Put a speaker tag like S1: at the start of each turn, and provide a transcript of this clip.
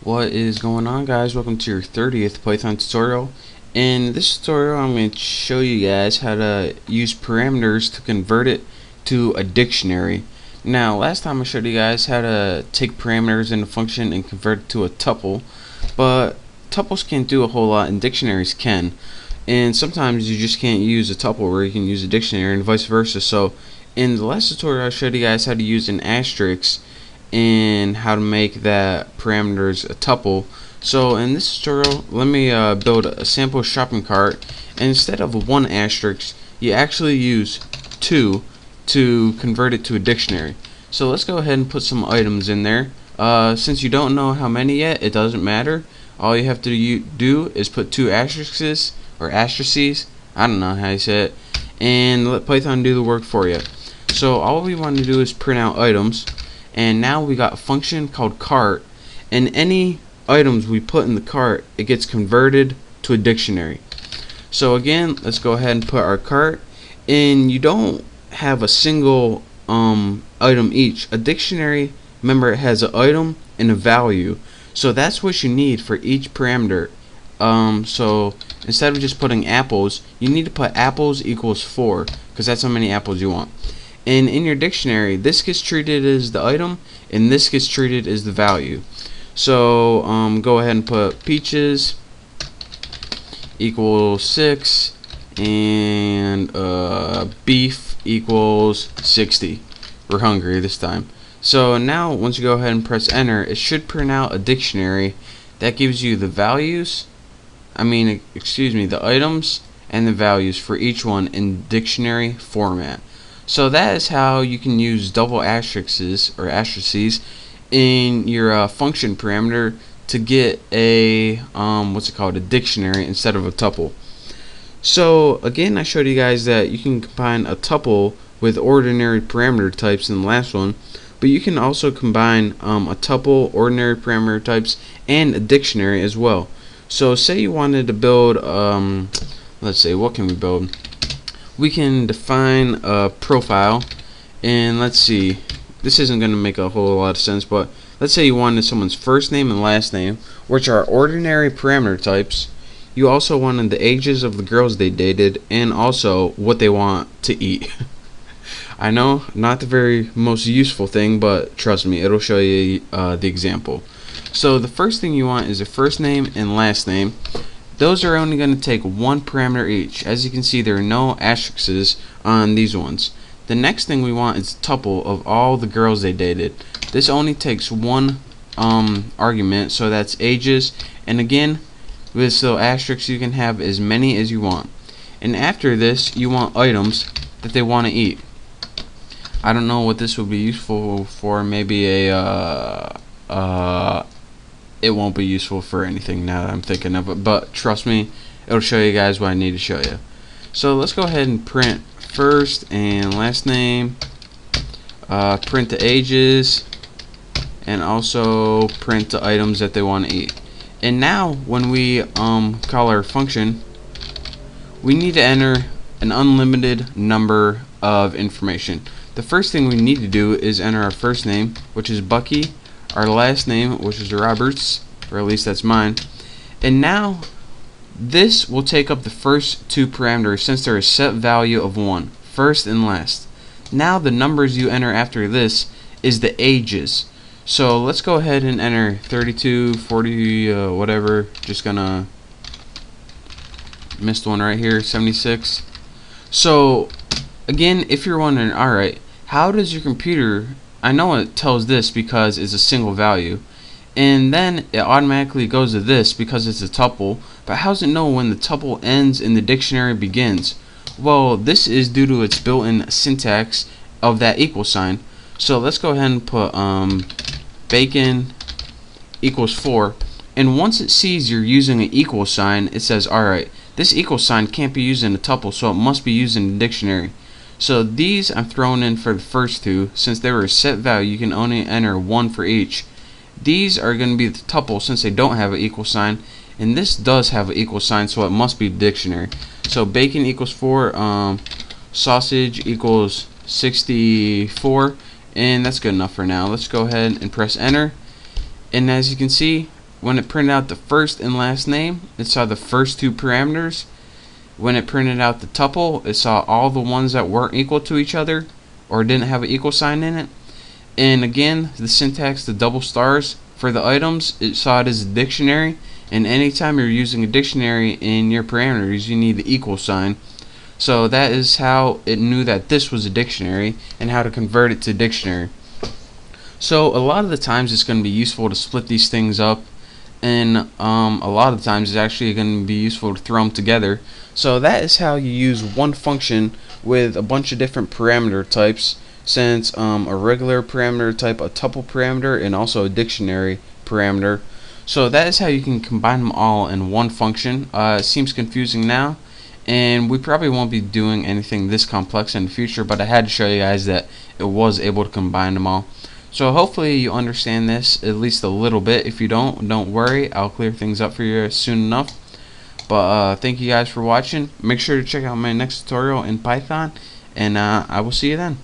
S1: What is going on, guys? Welcome to your 30th Python tutorial. In this tutorial I'm going to show you guys how to use parameters to convert it to a dictionary. Now, last time I showed you guys how to take parameters in a function and convert it to a tuple, but tuples can't do a whole lot and dictionaries can. And sometimes you just can't use a tuple where you can use a dictionary, and vice versa. So in the last tutorial I showed you guys how to use an asterisk and how to make that parameters a tuple. So in this tutorial, let me build a sample shopping cart, and instead of one asterisk, you actually use two to convert it to a dictionary. So let's go ahead and put some items in there. Since you don't know how many yet, it doesn't matter. All you have to do is put two asterisks or asterisks, I don't know how you say it, and let Python do the work for you. So all we want to do is print out items, and now we got a function called cart, and any items we put in the cart, it gets converted to a dictionary. So again, let's go ahead and put our cart, and you don't have a single item each. A dictionary, remember, it has an item and a value, so that's what you need for each parameter. So instead of just putting apples, you need to put apples equals 4, because that's how many apples you want. And in your dictionary, this gets treated as the item and this gets treated as the value. So go ahead and put peaches equals 6 and beef equals 60. We're hungry this time. So now once you go ahead and press enter, it should print out a dictionary that gives you the values, the items and the values for each one in dictionary format. So that is how you can use double asterisks or asterisks in your function parameter to get a a dictionary instead of a tuple. So again, I showed you guys that you can combine a tuple with ordinary parameter types in the last one, but you can also combine a tuple, ordinary parameter types, and a dictionary as well. So say you wanted to build let's say, what can we build? We can define a profile, and let's see, this isn't going to make a whole lot of sense, but let's say you wanted someone's first name and last name, which are ordinary parameter types. You also wanted the ages of the girls they dated and also what they want to eat. I know, not the very most useful thing, but trust me, it'll show you the example. So the first thing you want is a first name and last name. Those are only going to take one parameter each. As you can see, there are no asterisks on these ones. The next thing we want is a tuple of all the girls they dated. This only takes one argument, so that's ages, and again, with this little asterisk, you can have as many as you want. And after this, you want items that they want to eat. I don't know what this would be useful for. Maybe it won't be useful for anything now that I'm thinking of it, but trust me, it'll show you guys what I need to show you. So let's go ahead and print first and last name, print the ages, and also print the items that they want to eat. And now when we call our function, we need to enter an unlimited number of information. The first thing we need to do is enter our first name, which is Bucky, our last name, which is Roberts, or at least that's mine. And now this will take up the first two parameters since there is set value of 1, first and last. Now the numbers you enter after this is the ages. So let's go ahead and enter 32, 40, whatever. Just gonna missed one right here, 76. So again, if you're wondering, alright, how does your computer, I know it tells this because it's a single value, and then it automatically goes to this because it's a tuple, but how does it know when the tuple ends and the dictionary begins? Well, this is due to its built-in syntax of that equal sign. So let's go ahead and put bacon equals 4, and once it sees you're using an equal sign, it says, alright, this equal sign can't be used in a tuple, so it must be used in a dictionary. So these I'm throwing in for the first two. Since they were a set value, you can only enter 1 for each. These are going to be the tuple since they don't have an equal sign, and this does have an equal sign, so it must be dictionary. So bacon equals 4, sausage equals 64, and that's good enough for now. Let's go ahead and press enter, and as you can see, when it printed out the first and last name, it saw the first two parameters. When it printed out the tuple, it saw all the ones that weren't equal to each other or didn't have an equal sign in it. And again, the syntax, the double stars for the items, it saw it as a dictionary. And anytime you're using a dictionary in your parameters, you need the equal sign. So that is how it knew that this was a dictionary and how to convert it to dictionary. So a lot of the times it's going to be useful to split these things up, and a lot of times it's actually going to be useful to throw them together. So that is how you use one function with a bunch of different parameter types, since a regular parameter type, a tuple parameter, and also a dictionary parameter. So that is how you can combine them all in one function. It seems confusing now, and we probably won't be doing anything this complex in the future, but I had to show you guys that it was able to combine them all. So hopefully you understand this at least a little bit. If you don't worry, I'll clear things up for you soon enough. But thank you guys for watching. Make sure to check out my next tutorial in Python, and I will see you then.